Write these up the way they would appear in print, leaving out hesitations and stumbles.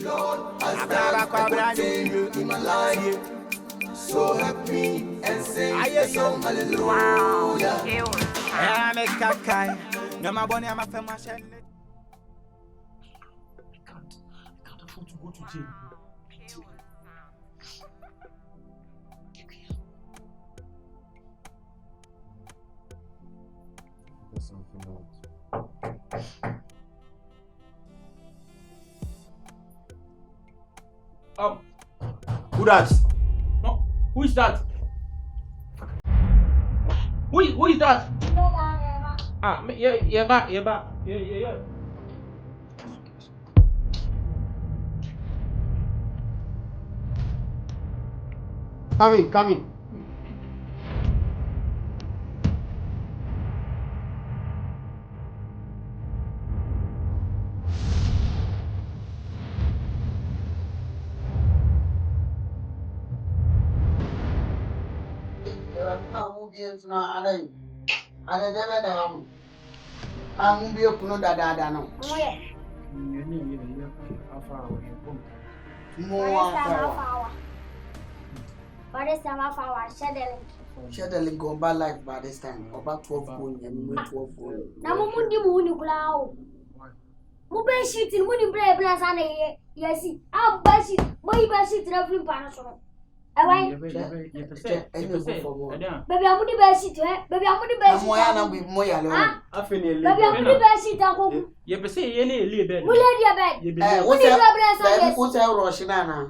Lord, has done a good thing in my life. So happy and sing a song, hallelujah. I can't afford to go to jail. There's something else. Who that? No, who is that? Who is that? Yeah. Come in. I'm be open no. By this time, I found Share the link go by life by this time. About 12 going and 12 going. Now, Mundi Mooney Blau. Mobile sheet in Mooney Blast and yes, I'll buy it. My best sheet traveling panasol. Baby, I'm the best sheet, baby, I'm the best. Baby, I'm the best sheet. You say any little bed. Will you bed? What's that Roshanana?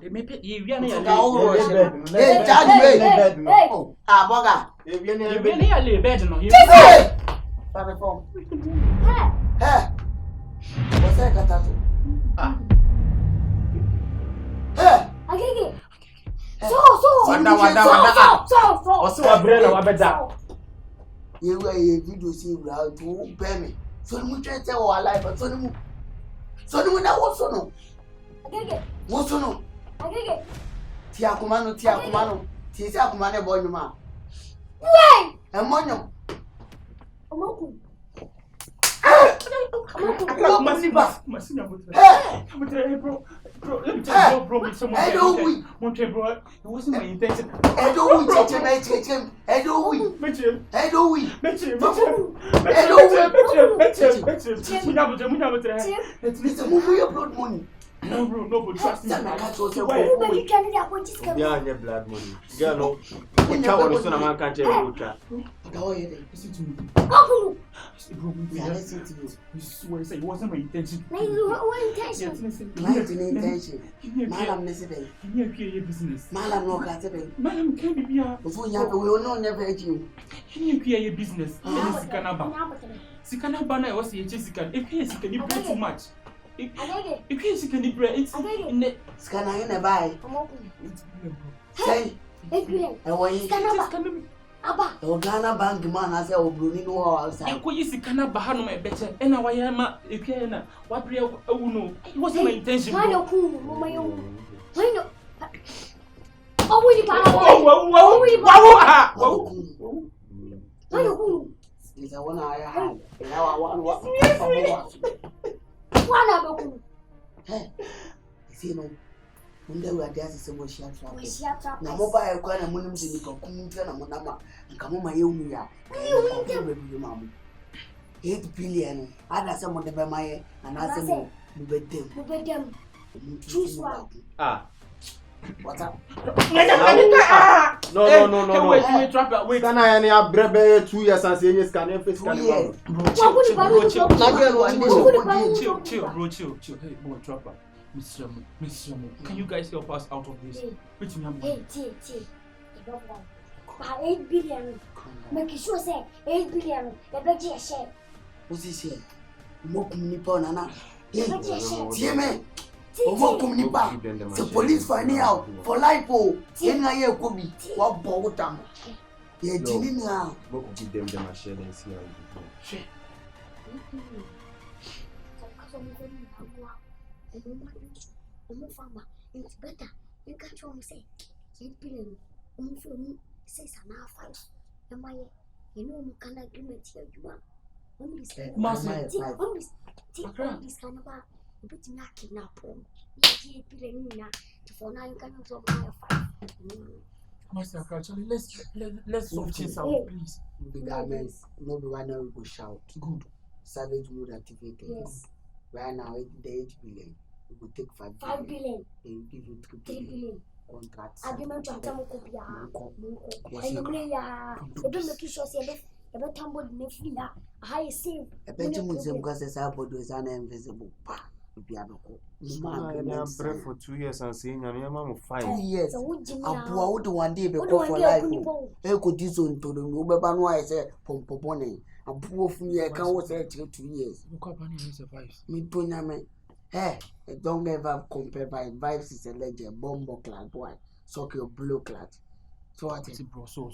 Boga. You've been here a little bed. Hey, what's that? Hey, so. Also, a brother, a better. You were a video see how to pay me. So we try to tell our life, but so no. What's no? Tia Kumano, Tia Kumane boy, you man. Wait! And Mono. Bro, let me tell you, bro, with someone. I don't win. Monte, bro, it wasn't my intention. I don't win. I don't win. It's a movie of blood money. No, bro, no, but trust me. Yeah, Yeah, blood money. Yeah, no. Listen to me. Bro, listen to you. I swear, it wasn't my intention. What intention? Madam, listen. Can you appear your business? Madam, no, Catherine. Madam, can you be a... Before you have, we will not never hate you. Can you appear your business? Sikanaba, was the Jessica. If he can you play too much. If he can you play, it's in the Scanner in a buy. Say, and when you can Ghana Bank man has a blue outside. I could use the Canaba my better, and I am a piano. What real? Oh no, it wasn't my intention. I know who, my own. I know. Oh, we Is a 1 hour. One. Hey, see, no. When they were there, so much share trap. Now, mobile quite a monument in the community and Monama and come on my own. You, mamma. 8 billion. I got some of the Bamaye and I said, no, with them. Choose one. What's up? No. Wait, can I any brebe 2 years and say yes, can face can chill. Hey, boy, trapper. Mr. Can you guys help us out of this? Which me Hey, 8 billion. Make sure say 8 billion. The budget share. What's he say? Mock me nana. Hey, The police finding out for life. Oh, I could be what bought them. Yeah, Jimmy now. What could give them a share and see how you it's better. You can't show me say 8 billion. Say some 5. Am I? You know, you can't agreement here. You want only this kind of But you not kidnap him. You keep for now you can also buy a 5. Master, actually, let's sort this out, please. The garments, no one will go shout. Good. Savage mood activated. Yes. Right now, the 8 billion. We will take 5 billion. They will give you 3 billion. Contracts. Agreement to Atamokopia. And you may don't make sure you better tumble in the filler. High save. A Benjamin because the Sabbath is an invisible. Bread for 2 years and saying, and your mom 5 years. I bought one day before for life. I could do so to the Nobel I said, Pompopone. A poor fool, I can't say 2 years. Me, Puname. Eh, don't ever compare by vibes is a legend, bombo clad boy, sock blue clad. So what is it, bro? So,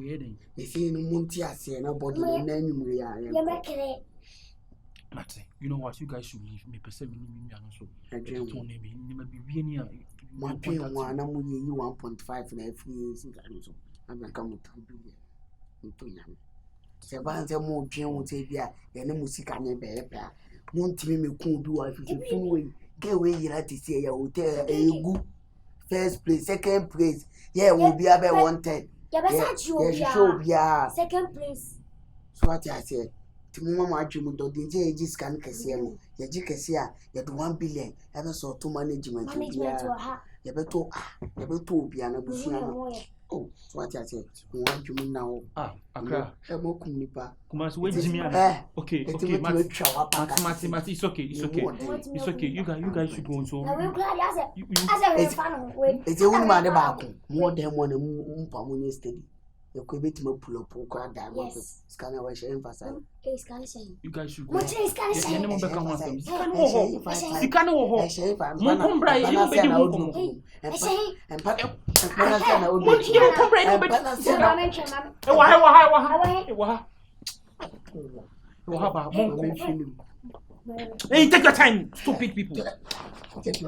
heading. If you know Muntia say nobody name we are. Mate, you know what? You guys should leave me. Perceive me and also. I don't know. Maybe any. 1.5 in every years. I'm not coming to be. Sebanze mo dwen wo te bia ye ne musika ne be pa mo ntimi me ku bi wa fifi we ke we yira ti se ya hotel egu first place second place yeah we be about 110 ya be sa chi bia second place so what I say ti mo mama adwemu do de je egi scan kese no ye gi kese a ye do 1 billion e be so to management wa ha ye be to bia na busia no. Oh, so what I say? We want you now. Accra. Kumasi, wait, Jimmy. Okay, Mati, it's okay. It's okay. You guys should go on. So. It's a woman about more than one steady. You could be to pull up or diamond. Scanner was emphasized. You guys should go. What is scanning? Hey, take your time, stupid people. What is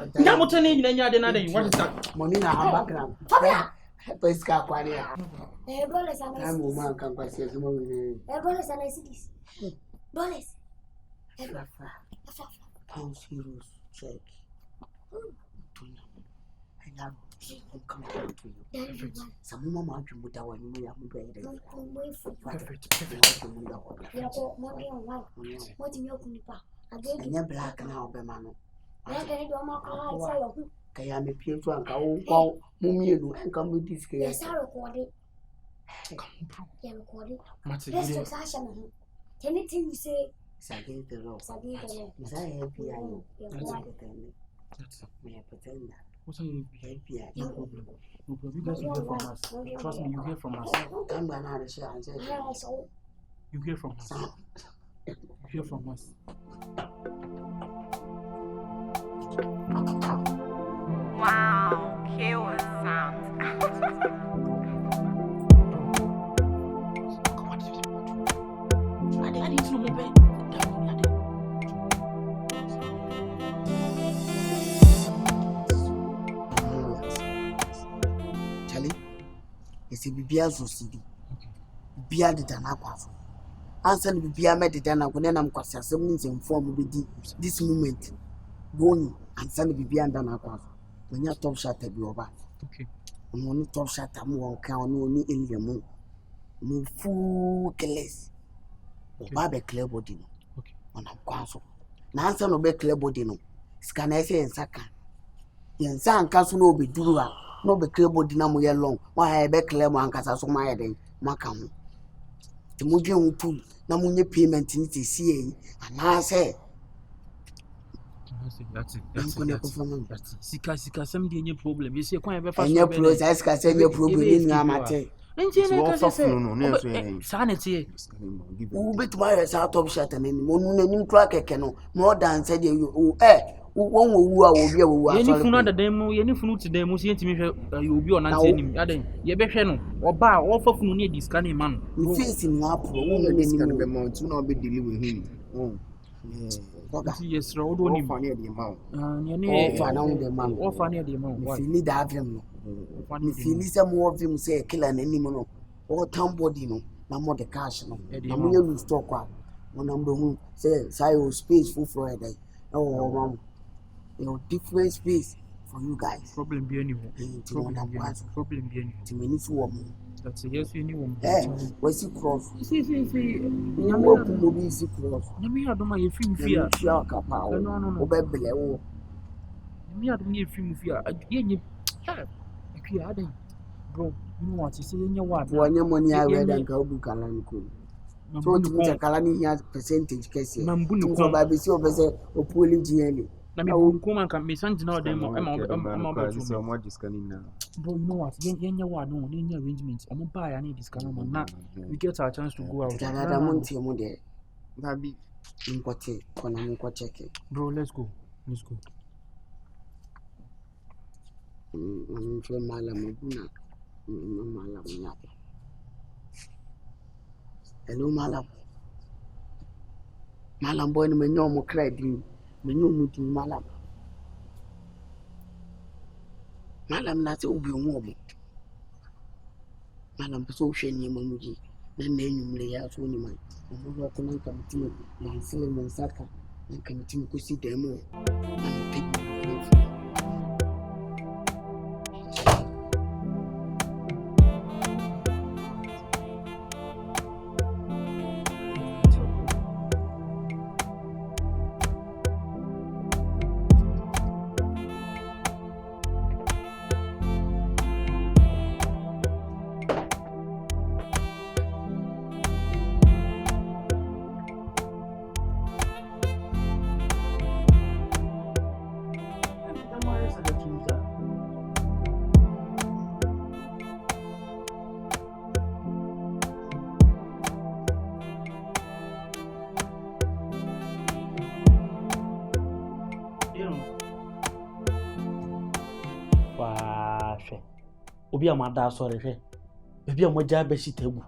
that? Money na background. Pesca quaria. I'm woman can pass his money. Dollars and I see this. Dollars. Pounds, euros, check. I have come to you. Some mama to put our new what in your nipa? I black now, Bemano. I can't do my Kaya me pie to anka wo mumienu enka mo disk ya sa recording ya recording Mati let's just ask him anything you say Sagin the law is I happy I know that's me pretend that what are you happy no problem you guys will hear from us trust me you hear from us come by now the share and say you hear from us Wow, killer sound. I need to know my Charlie, it's a Bibia City. Bia the Danaquafo. Answer the Bibia met the Dana when I'm quite means informed with this moment. Going and send the Bibia and Danaquafo. When you top shot at your back. Okay. And when you top shot at more count, no in your moon. No fool, less. Baba clear body. Okay. On a council. Nancy no be clear body no. Scan I say and Saka. Yen San Castle no be dura. No be clear body na mo long. Why I be clear man casa so my head. Macam. The Mujian pool. Na munye payment in the CA. And I say. That's it. Sika some any problem. You see, quite a fast. Any problem, I say your problem in Amate. Sanity. Who bit my out of shut and any moon crack canoe more than said you, won't will be any food the demo, any food today, must see me. You'll be on a ye be channel or bar or for near this canny man. You facing up, woman, to not be dealing with him. Yes, road only funny the amount. Or funny the amount. If you need to have him, if you need some more of him, say kill an animal or town body, no more the cash. No, I'm going to stock up. When I'm the say, Sayo space full Friday. Oh, mom. Different space for you guys. Problem be anyone. Problem be anyone. To many woman. That's a yes, anyone. What's it cross? See. You work in the music cross. Let me have my film fear. No. Obey Me have me film fear. Again, bro, you know what? You say in your what? One your money I read and go book and cool. So to me, Kalani has percentage case. Mambu, so by the officer or poorly GLE. I mean, come and me send now them. I'm about to so much discounting now. Bro, you know what? You what? No, any arrangements. I'm gonna buy any discount. Now we get our chance to go out. I want you there. Baby, in what check it. Bro, let's go. I'm sure Malam. Hello, Malam. Malam boy, me no more credit. Me no muti Malam. Malam na se obi onwo. Malam so hwe ni mamuji. Na enyumle ya so ni man. Obo ko nan kam ti na nsele mo saka. Na kam ti ko si demo. Na pick. Obi amada sori hwe bebi amoja be shitagu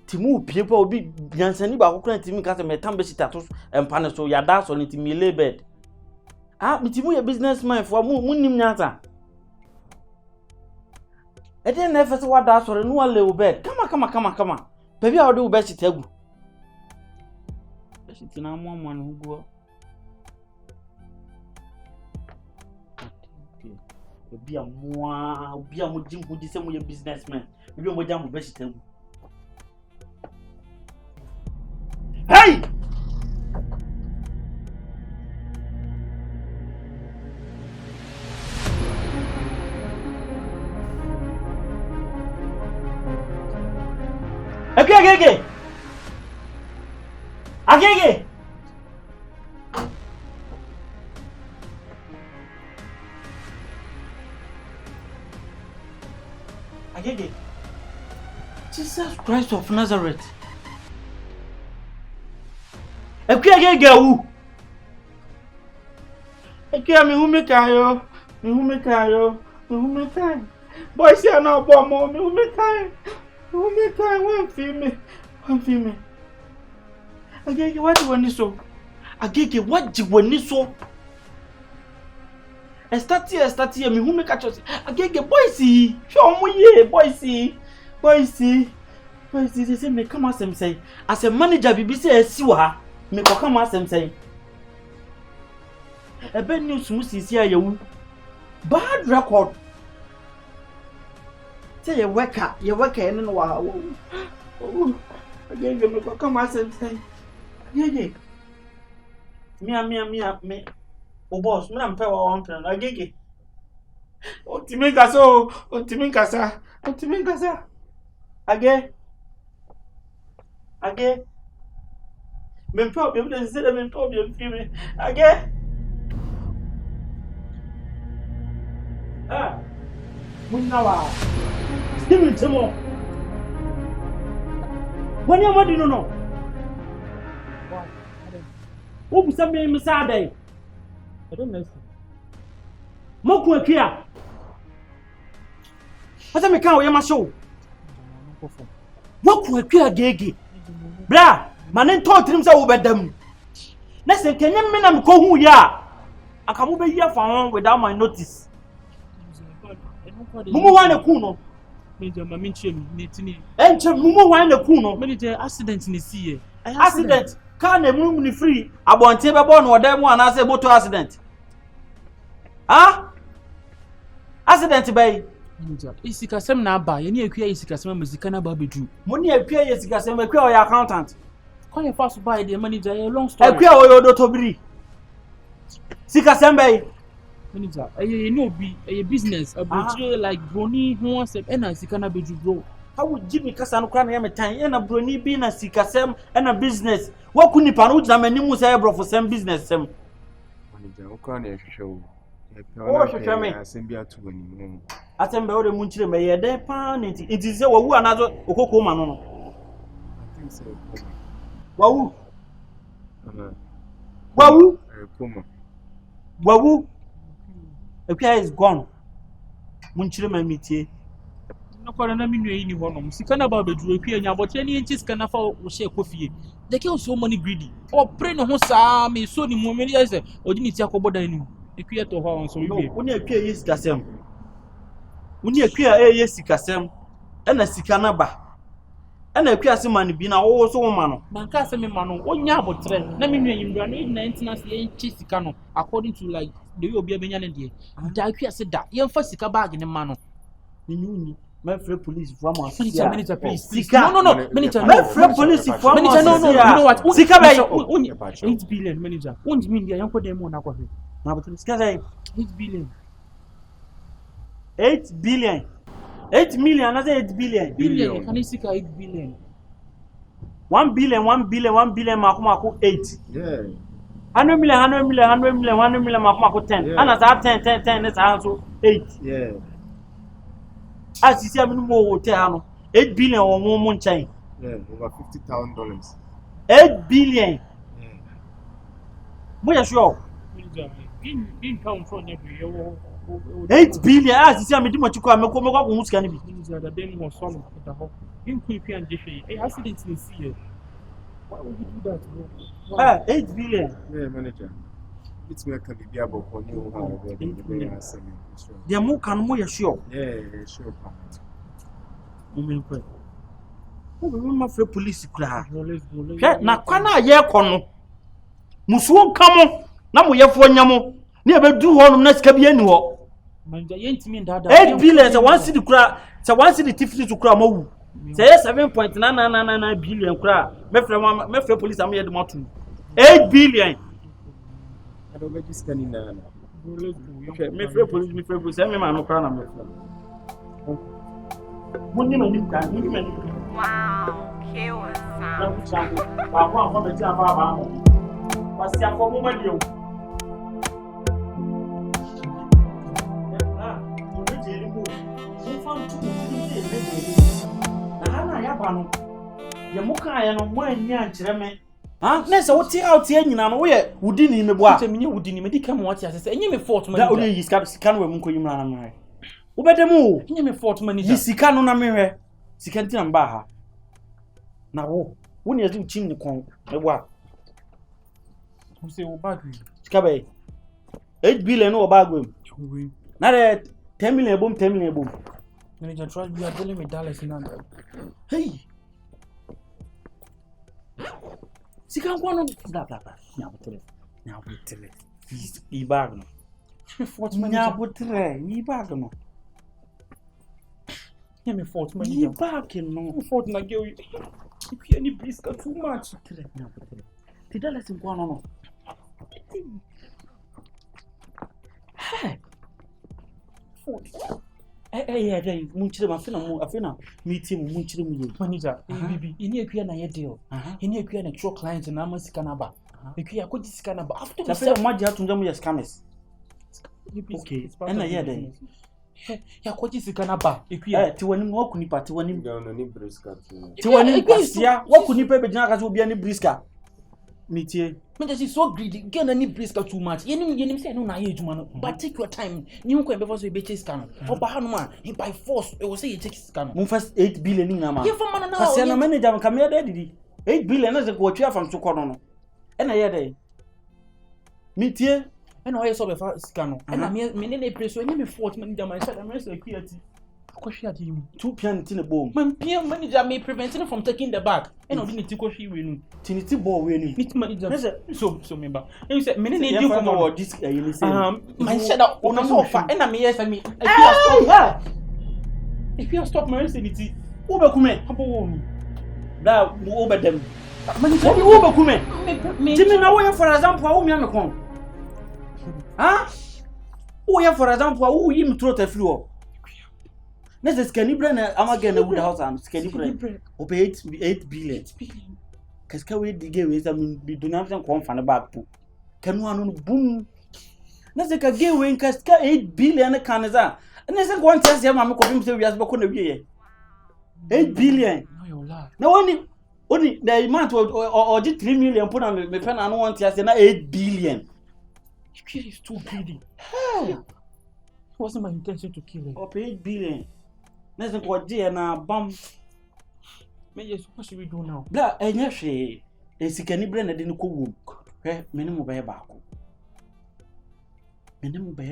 timu piepa obi yansani ba kokran timi ka se metam be shitato empane so yada so ni timi lebed mitimu ye businessman for munnim nyata ede na efese wada sori no wale obed kama bebi a ode obe shitagu be shitina mo no hugo obi amu jimbu se mo ye businessman obi amu jamu be shitagu hey Agege Jesus Christ of Nazareth. Agege wu. Me humekayo. Boy say na bo mo me humekayo. One film. Agege what you want so? Agege what you want so? Start here me humeka chose. Agege boy see. Show mo ye boy see. They say me come asem say as a manager bibi say asiwa ha me ko come asem say ebe news mu sisi ayewu bad record say ye worker ene no wa agege me ko come asem say agege me o boss me na mpe wa on plan agege Otimi kasa Age. Mempo bi de se de mempo bi mfimi. Age. Munnawa. Steven Temo. Wani amadi no. Wo busa me misa dai. I don't know. Moku akia. Asa me kan o yema show. Moku akia gege. Bra, manen to trim say wo bedam. Na se kenye me na me ko hu ya. Aka mo be here for without my notice. Mumu wa na ku no. Me je ma minche mi netini. Enche mumu wa na ku no. Me je accident ni see. Accident. car na mu ni free abonte be born odan mu ana say motor accident accident bay isikasem na aba ye ni akua isikasem amazika na ba bedu mo ni akua isikasem akua o ya accountant call your fast buy the manager a long story akua o yo do tobiri sikasem bay manager ye ni obi a business abrochire like broni ho asem e na sika na bedu bro how Jimmy kasa no kra na me tan e na broni bi na sikasem e na business wa ku nipa no jina manimu say bro for sem business sem manager o kra na ehwehwe o hwehwe me asem bi atu ani mu atem be o de mu nchire me ye den pa na nti say wawu anazo okoko ma no wawu akua is gone mu nchire ma mitie no kwara na minu yi ni honom sika na ba bedu akua nya botre ni enchi sika na fa wo hye kofie the girl so money greedy o pray no ho saa me so ni mu me ni say odi ni ti akobodan ni akua to ho so wi woni akua yi sikasem woni akua ye sikasem na sika na ba na akua se man bi na wo so wo ma no man ka se me ma no onya botre na minu yi mbra no 19 as ye enchi sika no according to like the way obi abenya ne de da akua se da ye mfa sika bag ne ma no ni my free police for my manager please sika no manager my free police for manager no you know what sika bay 8 billion manager undi mi ndia yanko dem na kwa he na but sika say 8 billion 8 million na say 8 billion can you sika 8 billion 1 billion mako 8 yeah 100 million mako 10 ana sa 10 na sa so 8 yeah asisi aminu mo hotel ano 8 billion won mo nchan yeah over $50,000 8 billion mo ya sure in town for every year 8 billion asisi amidi mo chiko ameko meko ko musika ni bi da dem mo solo da ho in quick and jefe accident in see why would you do that bro 8 billion yeah manager it's me can be about for you how the mo kan mo ya sure yeah sure mo ko o be ma free police kura let's go na kwana ye kono musuo kamo na mo ye fo nyamo na be du ho no na sika bi ani ho manja yentimi ndada 8 billion se one city kura se one city tifiti to kura mawu se 7.999 billion kura me free police am ye de motu 8 billion I don't get this scanning now. Okay, me free police, me man no kura na me free. Munni mani ka, munni mani. Wow, kill sound. Ba kwa be ti aba ba mo. Ba si afọ mo mani o. Mo be jeri mo. Mo fa ntu mo ti dey dey. Na na ya ba no. Ye mo kan ya no mo anya nkire me. Na se wo ti out ye nyina no wo ye wudi ni mebo a. Se menye wudi ni medika mo wati asese enye me fault man. Da o dey sika no we mu koyi mra na me. Wo bedemu enye me fault manager. Yi sika no na me hwe. Sika nti na mba ha. Na wo ni azu chin ni kon mebo a. Wo se wo bag sika bay 8 billion no bag we. Na de 10 million bom 10 million bom. Manager try you are telling me dollars in and hey sika nko no bla nya botre i bag no nya botre i bag no me fault man i bag no fault na girl you any briska too much nya botre ti dala sin kwa no hey fault eh dai mun cire ma afina meeting mun cire mu ye manager bibi ini akua na ye deal ini akua na true client na ma sika na ba akua ko sika na ba after the first maji atunja mu ye scammers okay na ye dai ya ko sika na ba akua ti wani mu akunipa ti wani no ni briska ti wani kwasia wakunipa be jina ka so bia ni briska meeting manager is so greedy get any briska too much yenim say no na ye ejuma no but take your time ni nko embe for so be chase scan oba hanu ma by force e wo say ye chase scan mun first 8 billion ni na ma ye fa man na kasi na manager am kamia da didi 8 billion na ze ko twa fam so kono no e na ye dai meeting e na o ye so be fa scan no e na me ne preso enye me fault manager man sha da me so equity Koshi adi. 2 pian tin bom. Man PM manager may prevent him from taking the bag. And I didn't koshi we. Tiniti ball we ni. Meet manager. So member. And you said me need you come for on this you say. Man said that on so far and I me yes I mean. If you stop my insanity. Who be come? Abo. Da who be dem. Manager who be come? Jimmy na wo for example who me am kon. Ah? Who for example who yim throat afri ho. Nese skani brand amaga na wood house and skani brand. Ope 8 billion. Kaska we dige we some be donation kon fan back po. Kanu anu boom. Nese ka ge we kaska 8 billion kanza. Nese kon tell say ma me confirm say we as be ko na wie 8 billion. No you lie. Na only the amount or 3 million put on me pen and want to say na 8 billion. Is too greedy. It wasn't my intention to kill him. Ope 8 billion. Nese ko je na bam. Me what should we do now? Bla enya hwe esikani bre na de no kowom hwe me ne mo be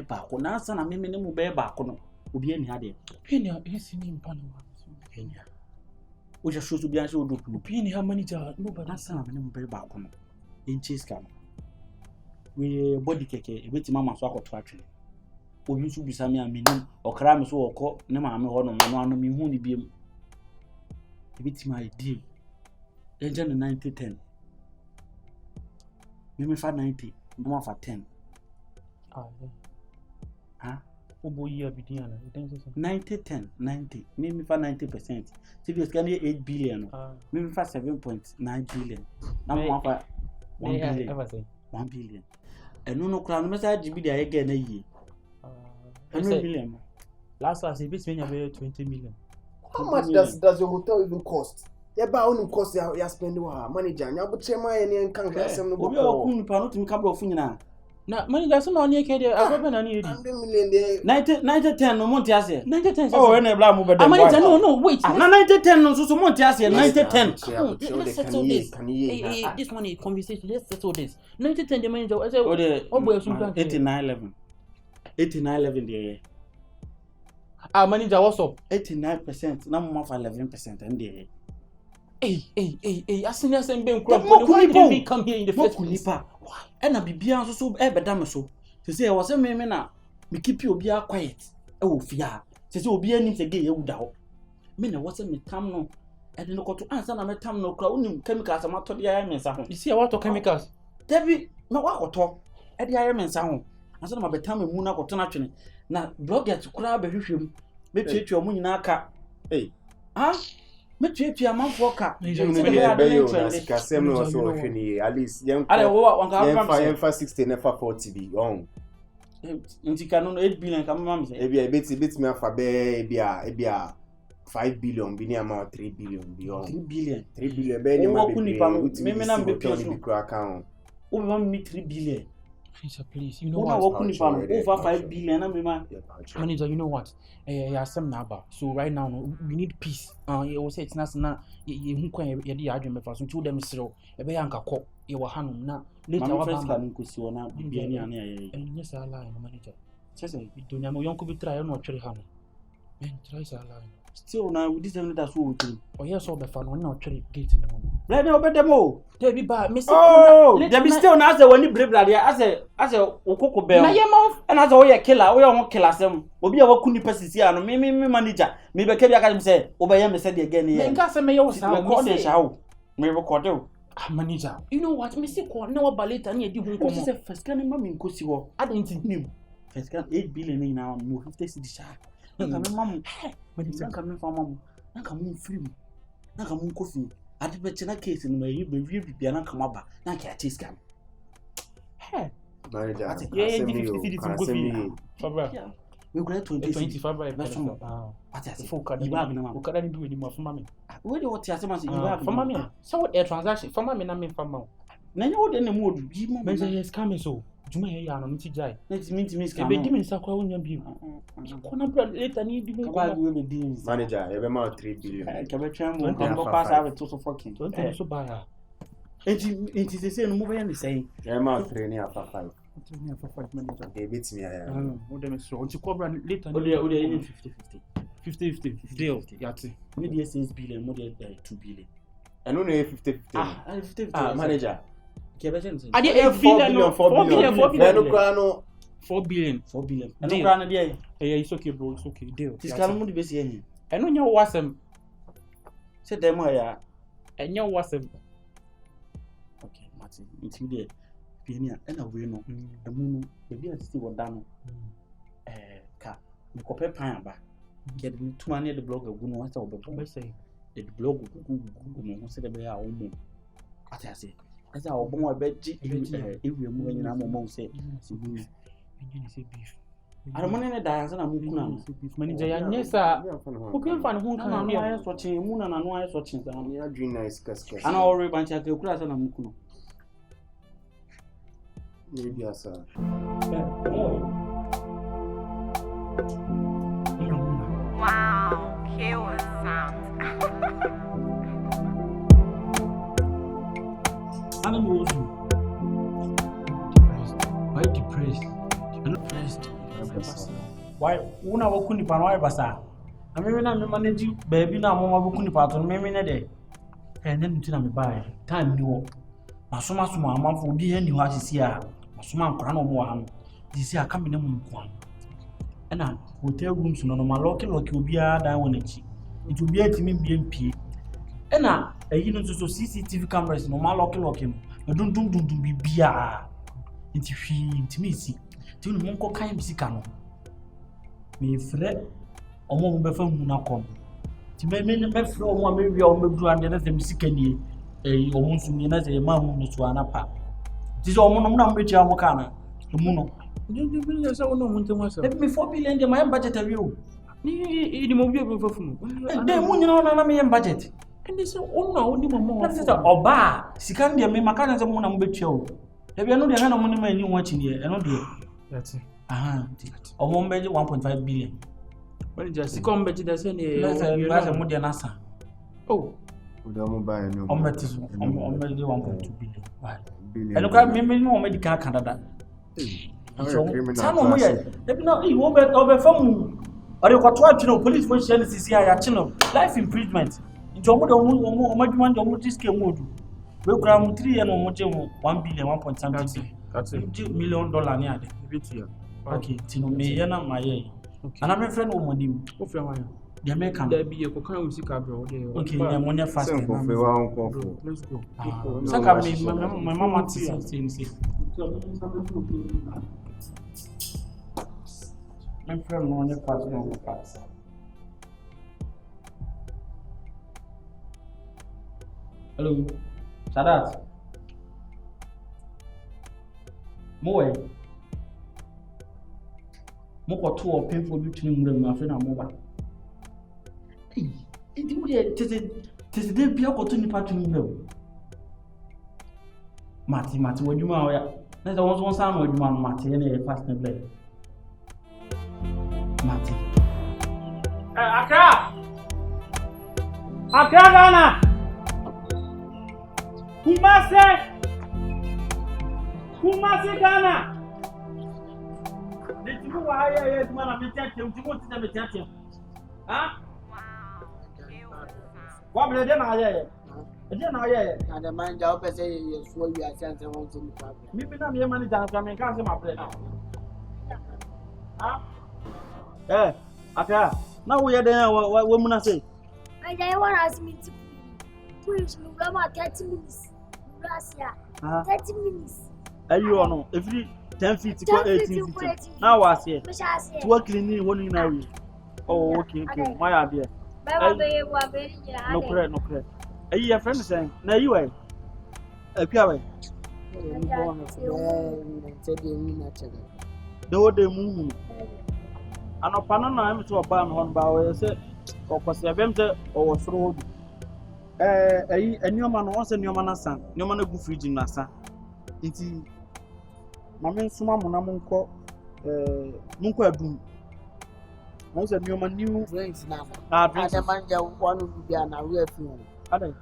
baako na asa na me ne mo be baako no obi ani ade Penia is in Panama. Penia o je so bi an se odo pu Penia manager nobody na asa na me ne mo be baako no en chase kam we body keke ebeti mama so akoto atwe obi so bisa me ameni okra me so okọ ne ma me ho no anu me hu ni biem ebeti my deal engine 90-10 me fa 90 no fa 10 Obo year bidiana 90-10 90 me fa 90%. Serious can 8 billion me fa 7.9 billion na mo fa 1 billion ever say 1 billion eno no kra no me sa GB dey get na yi 100 million last e bit me nya 20 million. How much does your hotel even cost? Yeah, but only cost you spend manager. Nya but say my any kan asem no obi o kun pa no timi ka bro fu nyina Na manager so na onye ke dey ababa na ni edi 100 million there 90-10 no monte ase 90-10. oh na bla mo be dem manager no wait na 90-10 no so monte ase 90-10 let's settle this. This money conversation, let's settle this. 90-10 the manager I say boy so 89-11 there manager what's up 89% na mo fa 11% and there Hey, asini asem be nkro. Why did we come here in the first place? Why? And na bibia so e beda me so. Say was say me na me keep you obia quiet. E wo fia. Say obia nim say gay e wuda ho. Me na was say me tam no. E de no koto ansa na me tam no kra unim chemicals am to de aye me nsa ho. You see what chemicals? Debi me wa koto. E de aye me nsa ho. Ansa na ma betam mu na koto na twene. Na bloggers kra be hwehwem. Me tuetua mu nyina aka. Me tuetua manfo ka. be you na sikasem no so hwene at least yen fa 60 na fa 40 bi on ntika no 8 billion ka mama me say e beti me afa be e bia 5 billion bi ni ama 3 billion bi on 3 billion be ni ma be me na be pio bi kra account o be me 3 billion please you know what over 5 billion na me ma manager you know what some naba so right now we need peace you will say it's not na you hu kwan ye de adwen mefa so to dem sero e be yanka ko ye wa hanum na later wa ba kan ko si wona bibia ni ane ye yes ala no manager say dunya mo yonko bi try no twere hanu men try sa ala still na we this time that so we do yes so be fa no na twere gate ni mo right now obedemo dey be ba me say dey be still na say woni brebra dey as okoko be na ye ma na say we killer we won killer sem obi a wakuni pasisi ano me manager me be kebi aka say obeye me say dey again here me nka say me ye wo sa me say shawo me record o manager you know what me say ko na wa baleta na edi hu nkomo say first can ma me nkosi wo adenti nim first can 8 billion ni na mo 50 cedi sha nka me mamu manager nka me fa mamu nka mo free mu nka mo kofi ade be chena case ni me be wie bibia na nka maba na nka chase scam manager we go 25 by full card bag na ma ukada ni bi mo fama me we dey what yase ma say bag fama me so what a transaction fama me na me fama na nya wo de na mu odu bi mo me say yes scam so juma ye ya no nti jai me scam be di me nsa kwa wonya bi ko na bra later ni di ko ba we be di manager e be ma 3 billion ka be twa mo ko pass out to so fucking so buy her enti say no mo be yan say e ma 3 ni afa 5 manager e beti me ya o dem so nti cobra later o dey 50-50 50-50 deal. Yati. Maybe 6 billion, more than 2 billion. And only 50-50. 50-50. Manager. I did 8 billion. 4 billion. 4 billion. 4 billion. And Deal. no grana there. Yeah, it's okay, bro. It's okay. Deal. This can only be seen. And when you was them, Say them ya. and you was them. Okay, Martin. It's you there. Piania and a way no. The moon, the beer still was done. Car. The copper pine back. Get 2 money the blog of Guno. What's all the say? The blog of Guno said about our own. What I say? As our boy bed, if we are moving in our mom say, beef. I don't want any dance and I'm moving. Manager, yes, sir. Who can find who I know I was watching Moon and I know I was watching down. Yeah, dream nice casket. I know already bunch of class and I'm Mukuno. Maybe as a Wow, killer sound. Animals. Why depressed? I'm depressed. Why, una wakuni panoi basa. I mean, I'm managing baby now, Mamma Bukuni Paton, maybe a day. And then to me buy time new. Masuma Suma, Mam for be any what is here. Masuma Crano one. This year coming in one. And I hotel rooms no my local will be a down it will be a team BMP. And I, so CCTV cameras no my local locking. Don't be beer. Intimacy. Till Monko can't be sick. Me fret. Omo be fa hu na kom ti me fre omo me wi omo du ande na se misika nie omo nsu ni na se ma hu no so anapa ti so omo no na me tia mo kana emu no You say, no, let me 4 billion de my budget awi o ni mo bi e fa funu. De mu nyina na me budget And they say, oh no, only mama. na se oba sika ndie me maka na se mu na mo betua o de bi no de na mo ni ma ni wachi nie e no de That's it. aha omo mbeje 1.5 billion. When just come back to the same. Let's say mudia nasa. Oh. we don't buy no. Ometis 1.2 billion. Why? Billion. And look at me no medical Canada. So, some of you, no, you over from or you got to know police for CCI life imprisonment. Into this came wood. We gram 3 and 1 billion, 1 something. That's it. $1 million near Here. okay, Tino me yana my and I'm a friend of money. The American. There be a cocaine with cabro. Okay, I'm on your fast. Let's go. Saka me, my mama say. My friend on your fast. Hello, Sadat. Moe. Moko to or painful between them, my friend and mobile. It would be a opportunity to know. Mati, what you are. There's almost one sound with man, Mati, and a fast and blade. Mati. Accra! Accra, Ghana! Kumasi, Ghana! The two are higher, man, I'm attacking you. Huh? What will they not hear? I don't know. And the man job say you swear you are sent one to me. Maybe not your money down from me, can't see my plate. Eh, Aka, now we are there. What woman I say? I don't want to ask me to push me about 30 minutes. 30 minutes. Are you on every 10 feet to 18 feet? Now I say, to work cleaning one in a week. Oh, okay. My idea. No correct. Are you a friend saying? No, you are. A piano. The whole day moon. And upon an I'm to a barn on Bower, or Passaventa or throw. A new man was a new man, son. No man go free in Nasa. It's Mamma Suma Monamunko, Munko Boom. Most of your new Friends now. The man one would be an aware film.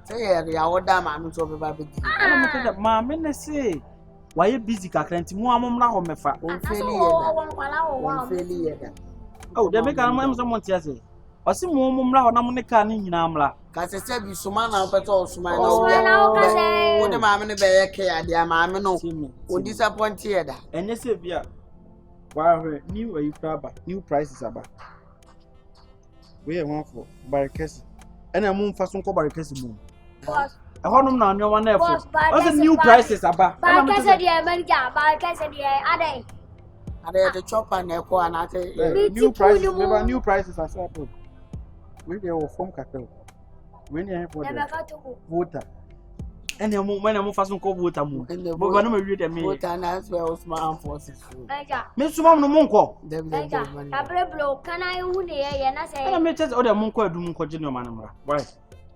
Say, our dam, I'm not over baby. Mamma say, why you busy, Cacranti? More now, Mefa. One failure. Oh, they make a man someone say. Ɔsi mu mra hɔ na mo ne ka ne nyina mra. Ka se se bi suma na opeto suma na Oh, na o ka se. wo de maame ne be ye ke ade maame no. O disappoint here da. Enye se bia. Wahwe new ayifaba, new prices aba. We e one for Barakesi. Ena mu mfa so nko Barakesi mu. Boss. Ehonum na onyo na Boss, efo. Ose new prices aba. Ba ka se dia America, ba ka se dia ade. Ade the chopper na ko anate. New prices, remember new prices are set up. We dey wo form cartel. We dey for Na the ba ka to go. voter. Ena mu when mu fa so nko voter mu. Bo na ma wi dem me. Voter na as well Osman forces. Aja. Me suma no mu nko. Aja. Abre bro, kana hu ne ye na se. Ena me chese o de mu nko adu mu nko je no ma na mra. Why?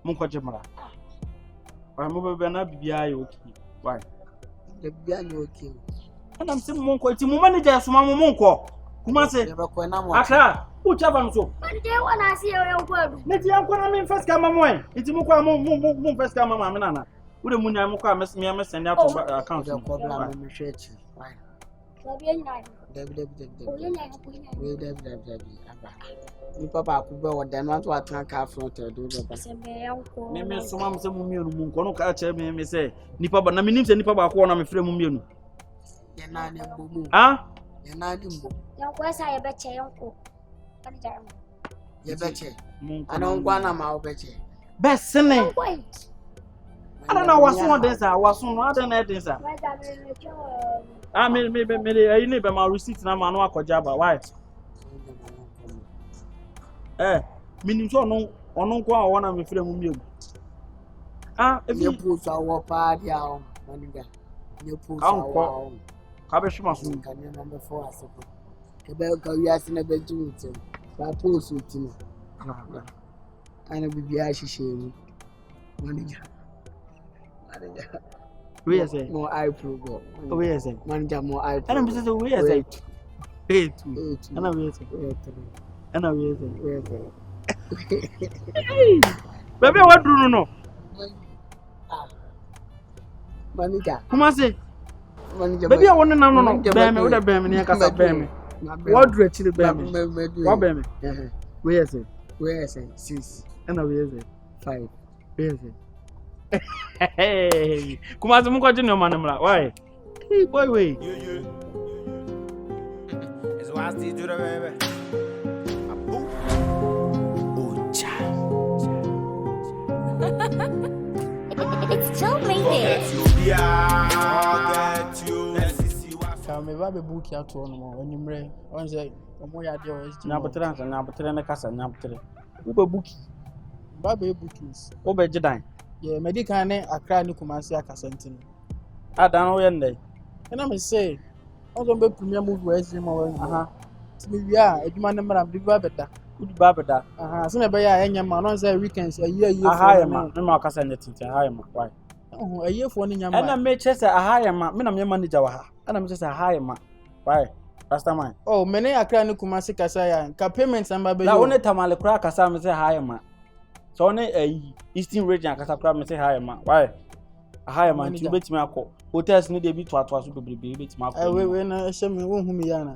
Mu nko je mra. Why mo be na bibia aye okay. Why? The bia no okay. Ena me se mu nko ti mu manager suma mu nko. Kuma se. Akra. Ucha ba nso. Manje wana si yo kwadu. Ne ti anko na me first ka mamo en. Iti mu kwa mu first ka mama me na. Wo de mu nya mu kwa me send out account. The problem me church. Why? Sabi nya. David. O ye nya ko nya. We David. Aba. Ni papa ku be wodan no to atan ka front do do ba. Se be yanko. Me soma mo se mu mienu mu nko no ka che me se nipa ba na me nim se nipa ba ko na me frɛ mu mienu. Ye na ne mbomu. Ah? Ye na ne mbo. Yanko esa ye be che yanko. Ani ja yanko. Ye be che. Mu nko. Ana ngwa na ma wo be che. Be sene. Wait. Ada na waso den sa waso no ada na den sa. Wait a minute. Ah me ayi ne be ma receipt na ma no akɔja ba why? Minim so ono nko a wona me frɛ mu mienu. Ah, Ye puso awo pa dia o maniga. Ye puso Anko. awo. Ka be hwema so. Kan ne number 4 asepo. Ke be ka wiase na be juuti. Ba puso tino. Ana bibia hihye mu. Maniga. We say. Mo I pro. We say. Maniga mo I. Ana me say we say. Ana we say. Ana we say. Baby what do no? Maniga. Kuma say. Maniga. Baby I want na no. Be me, we da be me ne kasa be me. What do actually be me? What be me? We say. We say 6. Ana we say. 5. We say. Hey. Kuma say mu ko jini o manamla. Why? Hey boy we. It's why I still do the baby. It's so amazing. Me ba be book ya to no mo onimre on say omo ya de o Nyabotre ne kasa nyabotre. Wo be booki. ba be bookings. Wo be jidan. Ye medical ne Accra ne Kumasi akasentin. Adan wo ye ndai. Na me say on be premier move we say ma wa. Aha. Ti me wia eduma ne mara bi ba beta. Udi ba beda. Aha, so me be ya enya ma no say weekends aye Aha ma, me ma kasa nyetinti aha ma. Why? Oh, aye fo ne nyama. Ana me chese aha ma, me na me manager wa ha. Ana me chese aha ma. Why? Rasta man. Oh, me ne Accra ne Kumasi kasa ya. Ka payments amba be yo. Na woni tamale kura kasa me say aha ma. So ne Eastern region kasa kura me say aha ma. Why? Aha ma nti betimi akọ. Hotels ne de bi to ato aso bebrebe betimi akọ. We na ehye me wo hu me ya na.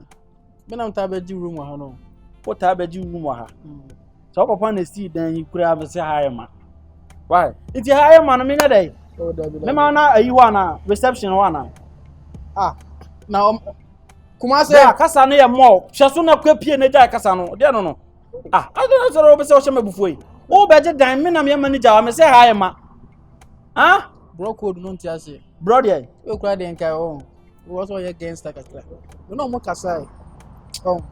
Me na mta be di room wa no. What I bet you more. So upon the sea, then you could have a say higher man. Why? It's a higher man a minute day. Oh, David. No man, you wanna reception one. Ah, now Kumasi Casano more. Shasuna Quepia Neja Casano. They don't know. Ah, I don't know. So social before. Oh, better than me, I'm your manager. I'm a say higher man. Ah, Brocode non tiase. brother. You cried in Kao. Was all against that. You know, Mokasai. Oh.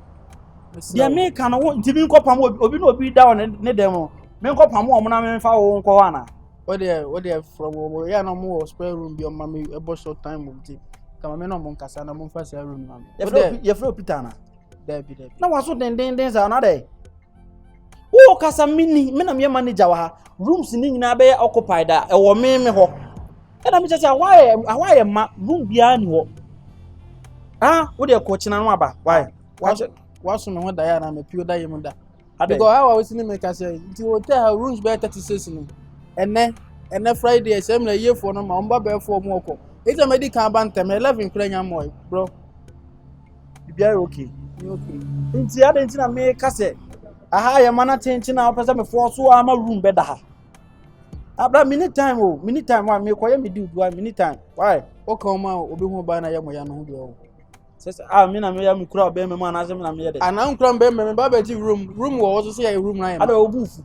The me can want to be copam will be down ne demo. Men copam woman, I'm found Koana. What they from ya no more spare room be on mammy a boss of time will take. Come on, Moncasana, Monfasa room, mammy. You're through Pitana. There be there. No, I saw then are another. Oh, Casamini, men am your manager. Rooms in Nabe occupied that, or me ho. And I'm just why am room behind what? Ah, what are coaching and waba? Why? What's on what Diana me pure diamond that. Because how I was in make us say, it will tell her rooms better to say, and then Friday, same year for no mamba bear for more. It's a medical bantam 11 cranium more, bro. You be okay. You okay? It's the other thing I make cassette. aha ya mana tenchi na opese me force so ama room bed ha abra minute time wa me koye me di udua minute time why o ka ma obi hu ba na ya mo ya no hu de o sese me na me ya me kura obe me ma na se me na me ye de ana nkura mbe me ba ba ti room wo so ya room na ya ada obufu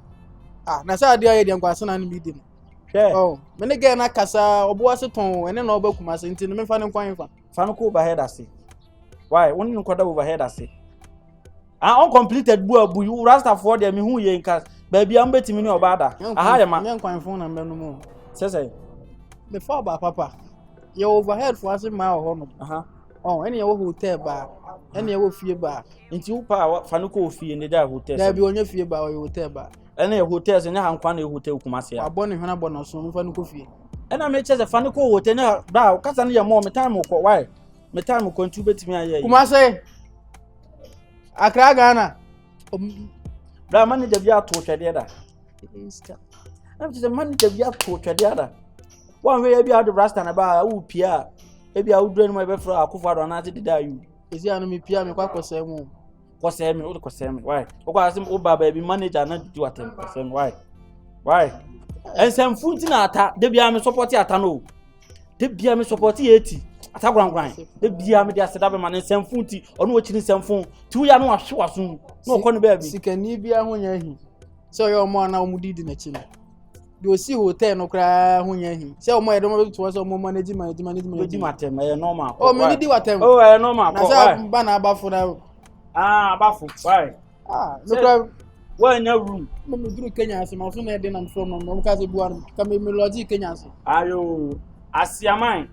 na sa ade aye de nkwase na me di no hwe oh me ne ge na kasa obo ase ton ene na oba kumase nti me fa ne kwan fa fa no ko overhead ase why woni nkoda overhead ase uncompleted bu abu you rasta for there me hu ye nka ba bia mbetimi ni obada aha ya ma me nkwan fon na me no mo sese me fa ba papa ye overhead for ase ma ho no aha oh ene ye wo hotel ba ene ye wo fie ba nti upa fa no ko fie ne da hotel da bi onye fie ba o ye hotel ba ene ye hotel se nya hankwa na hotel kumase ya abọ ne hwana bọ na so me fa no ko fie ena me chese fa no ko hotel nya bra kasa ne ye mo me time ko why me time ko ntu betimi aye kumase Accra Ghana. Bra manager bia to twede da. I'm just a manager bia to twede da. One way bia do rasta na ba u pia. E bia u dren mo be fro akufado na ati da you. Ezi anu mi pia me kwa kose mu. Kose me, o kose me. Why? O kwa asim o baba bi manager na do atem kose me. Why? Why? Ensem funti na ata, de bia me support ata no. De bia me support 80. Ata gran de bia me de aseda be man nsem funti ono ochiri nsem fun ti wo ya no ahwe waso no ko ne ba bi sikani bia honya hi se oyo mo na omu didi na chi no de osi hotel no kra honya hi se omo edo mo to so omo manage di matem e normal oh me di watem oh e normal na sa ba na abafo na abafo why no kra why na room me duru Kenya ase ma so na ede na from no ka se buar ka me logic Kenya ase ayo asiaman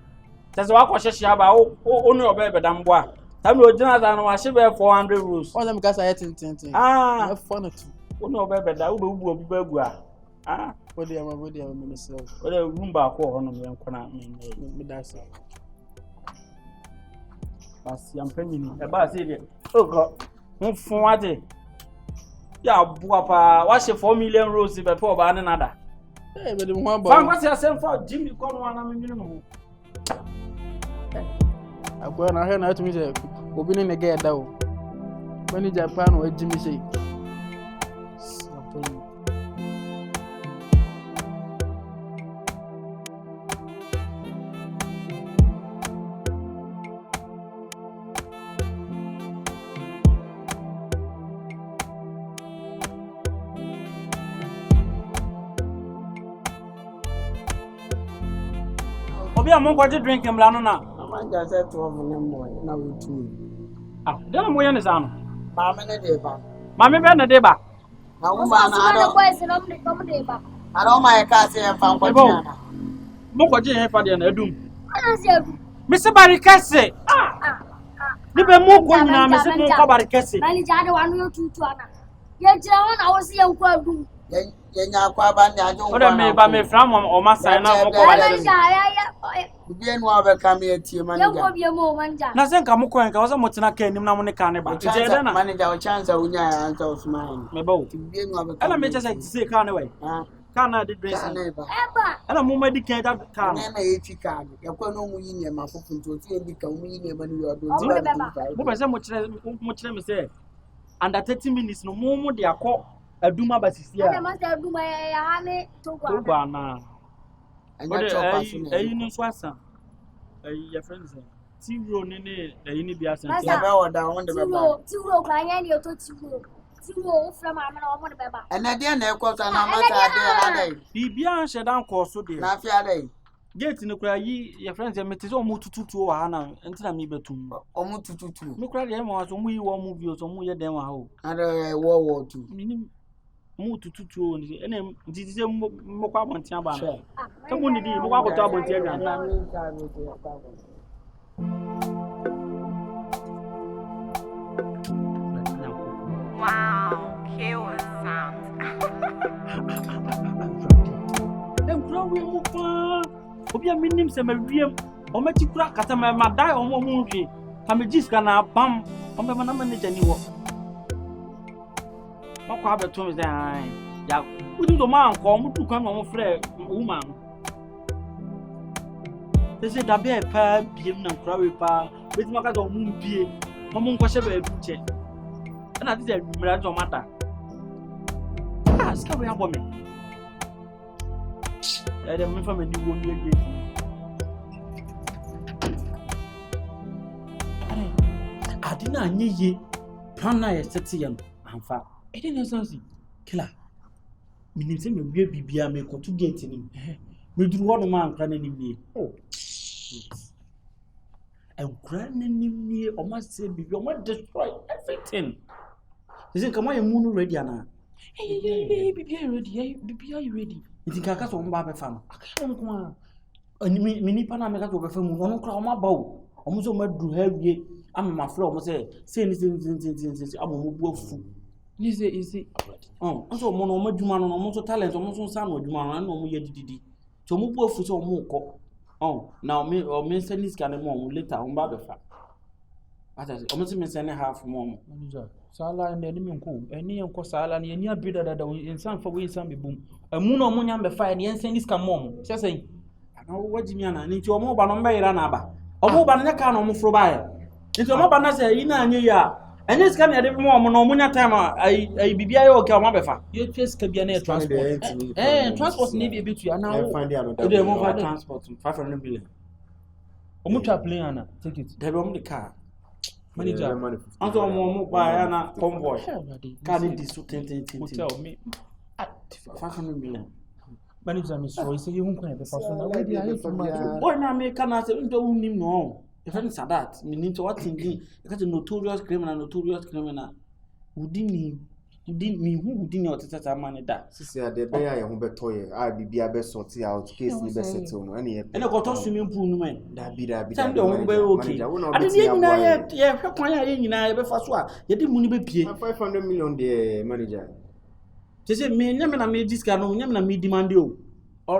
sese wa kwahyehyɛ aba o ne oba ebedambo a tam no gina za no wa hye be 400 rules o dem ka sa yetintintin na fun to o ne oba ebeda wo be bubu obi ba gu a body am me sel o de room ba ko ho no me nkona me da se asiam panyini e ba se de o go mfun ade ya bua pa wa hye 4 million rules be pe oba ne nada be de mo ba fa kwase asem fa Jimmy ko no ana me nwini no agora na na tumi je obi ne nege da o wani Japan o Jimmy sei obi amon kwaje drink mla no na manja se 12 ne mo na we tu dena mo ye ne sa no ba me ne de ba mame be ne de ba na wo ma na do boys no de ba ara o ma e ka se e fa nkwa na mo kwaje he fa de na adum ana se adu me se barikase ni be mo ko nyina me se mo ko barikase mali jade wanu yo tutu ana ye jira wona wo se ye nkwa adu ye nya kwa ba ndi ajo o de me ba me fra mo o masai na mo ko barikase bi enu abe ka me atie manager ye ko bi mo manja na se nka mo ko nka wo se mo tena ka nim na mo ne ka ne ba je de na manager o chance unya ya anta Osman me ba o bi enu abe ka ala me chese ti se ka ne we ka na de dress eba ala mo ma di kan da ka na ye fi ka no ye kwa no mu yi ne ma fufu nto ti ndi ka mu yi ne ba ni yo do mo be se mo kire me se under 30 minutes no mo de akọ aduma basisi a ana ma se aduma ya ha me to gwa na anya chopa so na ayi no so asa ayi ya friends tiro ne ayi ni bia san ya be oda won de be ba tiro kwa anya ni to tiro fra ma na wo de be ba ena de na ekota na ma ta de adai bibia hye dan ko so de na fi adai gate ni kura yi ya friends ya meteze o mu tututu wa ha na entina mi betum o mu tututu mi kura de ma so mu yi wo mu bio so mu ye den wa ha o ada wo tu mini mu tututu o ni ene ntiti se mo kwa bontia ba na ke mu ni di mo kwa ko to bontia ga na Wow, killer sound. Kura we mo pa obi a minim se ma wiem o ma ti kura kata ma dai o mo hu hwe ka me jiska na bam o be na manager ni wo ma kwa be to me say ai ya udu do ma anko mo tu kan mo frɛ woman ese da be pa biem na kura we pa be ti ma ka do mo bie mo nko hye ba du che na ti se mira do mata ska we abɔ me ɛdɛ me fa me ni wo mi agye ade na anye ye plan na yɛ sete yɛ no amfa ɛde na sansi kila minim sɛ me wie bibia me kɔto gate nim me duru hɔ no ma ankra na nim nie oh ankra na nim nie o ma se bibia o ma destroy everything is come on moon ready ana hey bibia ready nti kaka so mba be fa no aka mo kuma mi nipa na me ka to be fa mu no kra o ma ba o o so ma duru ha wie ama ma flo o mo se ni amo bu afu ni se isi so mo no ma dwuma no mo so talent o mo so sa no dwuma no na mo ye dididi so mo bu afu so mo ko na o me se ni scan mo later o mba be fa ata o mo se me se ne half mo sala ne ni nko eni enko sala ne eni abida dada insan fa we insan bebum amu no mo nyam be fa ne ensan dis kan mom se sen na wo wajimi ana ni ti o mo ba no mba yira na aba o mo ba ne ka no mo fro ba ya nti o mo ba na se ina anye ya enye sika ne de mo no mo nya time ai bibia yo ke o mo be fa ye twa sika bia na transport transport ne bi betu ana wo de mo fa transport 500 million o mo twa plane ana ticket de be o mo de car manager anto mo ba ya na convoy can it so 10 tell me 500 million manager me so say you kun e be faso na we dey to my boy na me kana say ndo unim no if any sadat me need to what thinking because notorious criminal udini hu udini oteta man da sisi ade be ya ho beto ye a bibia be sort out case ni be settle no ene ko to swimming pool no man da bi time de ho be okay ade ye nyina ye hwe kwan ya ye nyina ye be fa so a ye de mu ni be pie 500 million de manager sisi me nyame na me diska no nyame na me demand o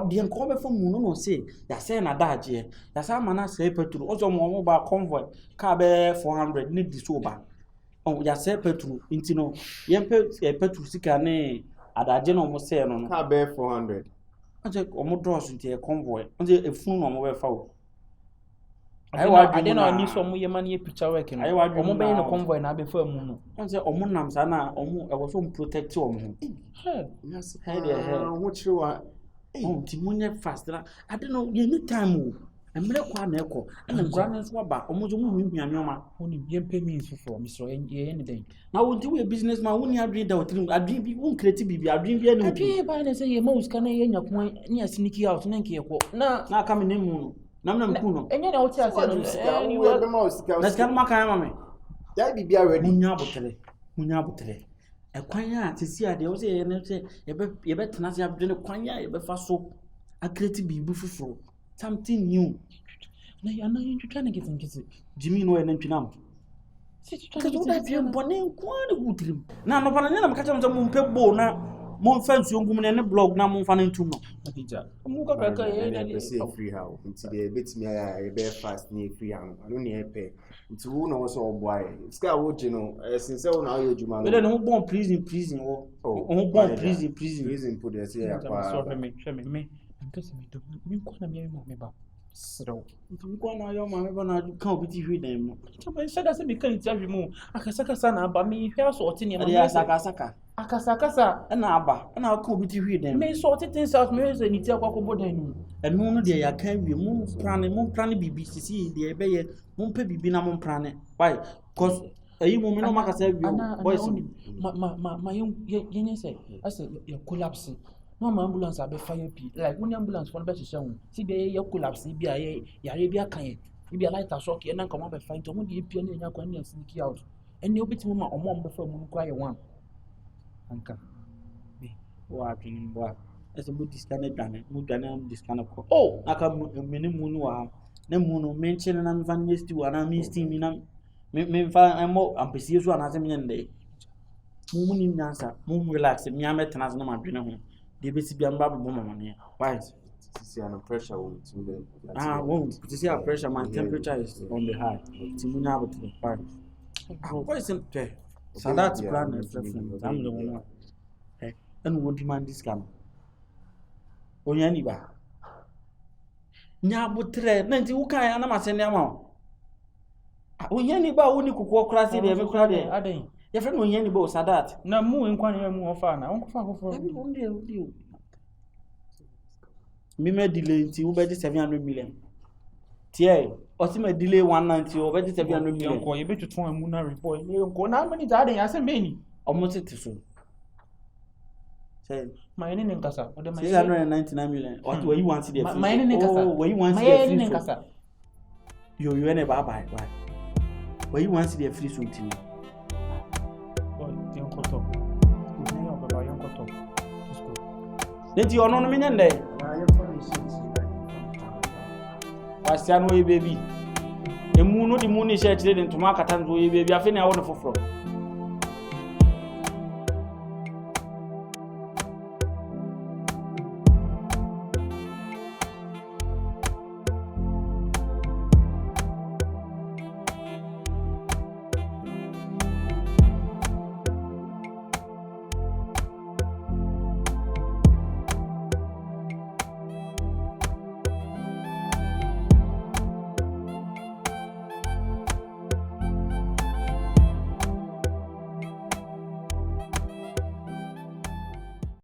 de nko be fa mu no say ya say na daje ya say mana say petrol o so mo ba convoy ka be 400 ni di so ba ya say petrol inti no yempe petrol sika ne adaje no mo say no ka be 400 aje o mo draw so nti convoy nti efun no mo be fa o ade na ni so mo yema na picture work no o mo be no convoy na be fa mu no nti o mo nam sa na o mo e wo so protect o mo yes wo chiwa ti munye fast na ade no ye ni time o emre kwa na ekọ na nkura na so ba omozo mu hwiamioma oni yempe means for me so ye ni den na wo ti we businessman wo ni adwin da otrim adwin bi wo create bibi adwin bi ani adwin ba na say ye mouse kana ye nyakon ni asiniki out na nke ekọ na aka me nemu no nam ku no enye na wo ti ase no we be mouse ka na sika ma kan ma me ya bibia ready munya botere ekwan a tisi ade wo say ye ne say ye be tena se adwin kwan a ye be fa so a create bibi fufuro something new na ya na you trying to get in Jimmy no enen twinam see you trying to get in bone kwani gutrim na no pa na maka chama mo mpe bo na mo fa nsuo ngum ne blog na mo fa na ntum no akija mo ka ye na free how nti de betimi ya be fast ni free how no ne epe nti wo no so oboy ska wo je no since wo na ayo juma no no bon prison wo bon prison put there say ya pa so me because me do me ko na me ba sro nti ko na yo ma me ba na kan obi ti hwe dan mo chaba shada se me kan ti ahwe mu akasakasa na aba me hwe aso ote ne ma ya saka akasakasa na aba na kan obi ti hwe dan me so ote things out me se ni ti akwa bodan nu enu no de ya kan wi mu plan bibi sisi de be ye mu pe bibi na mu plan why cause ayi mu me no makasa wi boys ma yen say ase ya collapse no ambulance abe fire pi like when ambulance for be hye hu si be ye collapse bi aye yare bi akan ye bi light shock ye na nka mo be fine to mo de pia na nya kwa na sneak out enne obetimi ma omo be fa mu kwa ye wan anka be wa twin bo ese bu discount dane mu dane discount ko oh aka meni mu no wa na mu no menche na me van nesti wa na me steam na me fa mo ampesi so na se me nyende mu ni nyansa mu relax me ametena na ma dwene ho de besi bia mba bo mama ne why see an pressure will to the won't see a pressure my temperature is on the high timunya about the part what is it so that plan is different I'm the one and what demand this come onya ni ba nya butre na nti wukan ana masene ama onya ni ba woni kokko kra se de me kra de aden Your friend will any boss at that. Na mu nkwan ya mu ofa na. Onko fa ko. Me delay nti wo be 700 million. Tie, Osima delay 190 or better 700 million. Ko ye betu ton amu na report. Ko na mani za den ya se meni. Almost it so. Say, My name nkasa. 699 million. What where you want to see the My name nkasa. Where you want to see the free nkasa. You ne bye bye. Where you want to see the free something. Oh, Yonkoto. Ni o baba Yonkoto. Just go. Then you no me nyande. Wasiano ye baby. Emu no di mu ni share chire den tuma katanzo ye baby afi na wo no foforo.